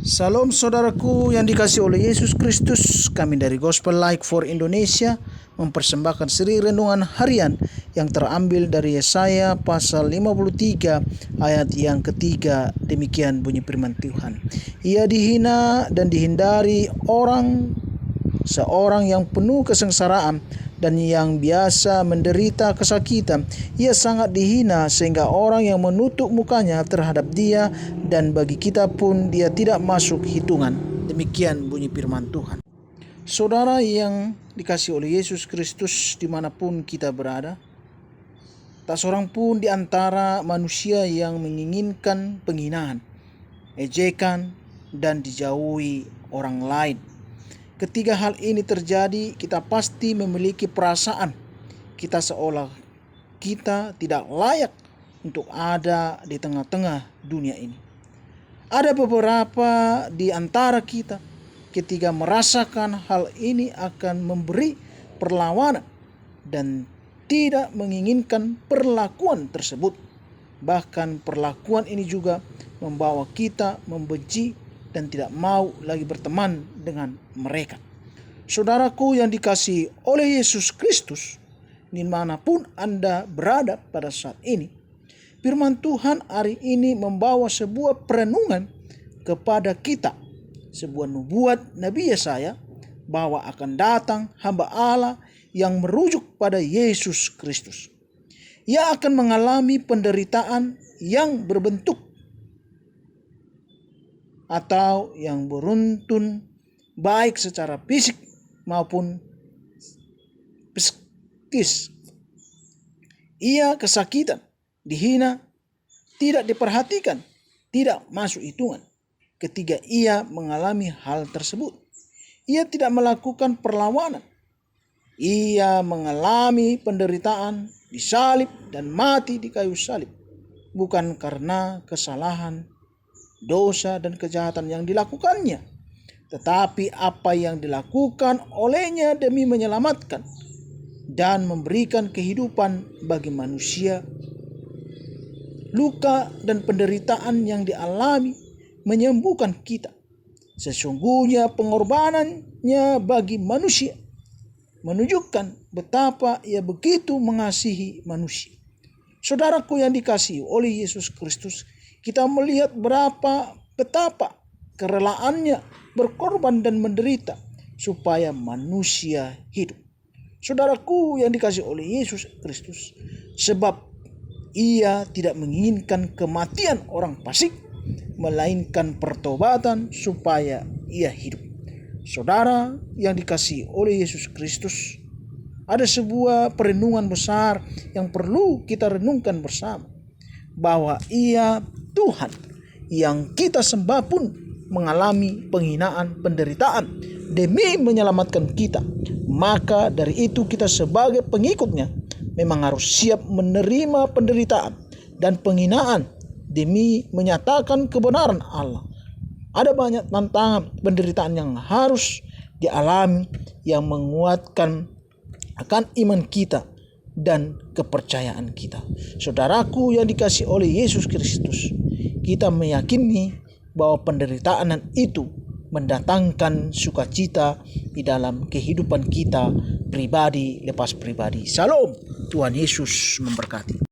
Salam saudaraku yang dikasihi oleh Yesus Kristus. Kami dari Gospel Light for Indonesia mempersembahkan seri renungan harian yang terambil dari Yesaya pasal 53 ayat yang ketiga. Demikian bunyi firman Tuhan. Ia dihina dan dihindari seorang yang penuh kesengsaraan dan yang biasa menderita kesakitan. Ia sangat dihina sehingga orang yang menutup mukanya terhadap dia, dan bagi kita pun dia tidak masuk hitungan. Demikian bunyi firman Tuhan. Saudara yang dikasihi oleh Yesus Kristus, dimanapun kita berada, tak seorang pun di antara manusia yang menginginkan penghinaan, ejekan, dan dijauhi orang lain. Ketika hal ini terjadi, kita pasti memiliki perasaan kita seolah kita tidak layak untuk ada di tengah-tengah dunia ini. Ada beberapa di antara kita ketika merasakan hal ini akan memberi perlawanan dan tidak menginginkan perlakuan tersebut. Bahkan perlakuan ini juga membawa kita membenci dan tidak mau lagi berteman dengan mereka. Saudaraku yang dikasihi oleh Yesus Kristus, dimanapun Anda berada pada saat ini, firman Tuhan hari ini membawa sebuah perenungan kepada kita, sebuah nubuat Nabi Yesaya bahwa akan datang hamba Allah yang merujuk pada Yesus Kristus. Ia akan mengalami penderitaan yang berbentuk atau yang beruntun, baik secara fisik maupun psikis. Ia kesakitan, dihina, tidak diperhatikan, tidak masuk hitungan. Ketika ia mengalami hal tersebut, ia tidak melakukan perlawanan. Ia mengalami penderitaan, disalib dan mati di kayu salib, bukan karena kesalahan, dosa dan kejahatan yang dilakukannya, tetapi apa yang dilakukan olehnya demi menyelamatkan dan memberikan kehidupan bagi manusia. Luka dan penderitaan yang dialami menyembuhkan kita. Sesungguhnya pengorbanannya bagi manusia menunjukkan betapa ia begitu mengasihi manusia. Saudaraku yang dikasihi oleh Yesus Kristus, kita melihat betapa kerelaannya berkorban dan menderita supaya manusia hidup. Saudaraku yang dikasihi oleh Yesus Kristus, sebab ia tidak menginginkan kematian orang fasik, melainkan pertobatan supaya ia hidup. Saudara yang dikasihi oleh Yesus Kristus, ada sebuah perenungan besar yang perlu kita renungkan bersama, bahwa ia Tuhan yang kita sembah pun mengalami penghinaan, penderitaan demi menyelamatkan kita. Maka dari itu kita sebagai pengikutnya memang harus siap menerima penderitaan dan penghinaan demi menyatakan kebenaran Allah. Ada banyak tantangan, penderitaan yang harus dialami yang menguatkan akan iman kita dan kepercayaan kita. Saudaraku yang dikasihi oleh Yesus Kristus, kita meyakini bahwa penderitaan itu mendatangkan sukacita di dalam kehidupan kita pribadi lepas pribadi. Salam, Tuhan Yesus memberkati.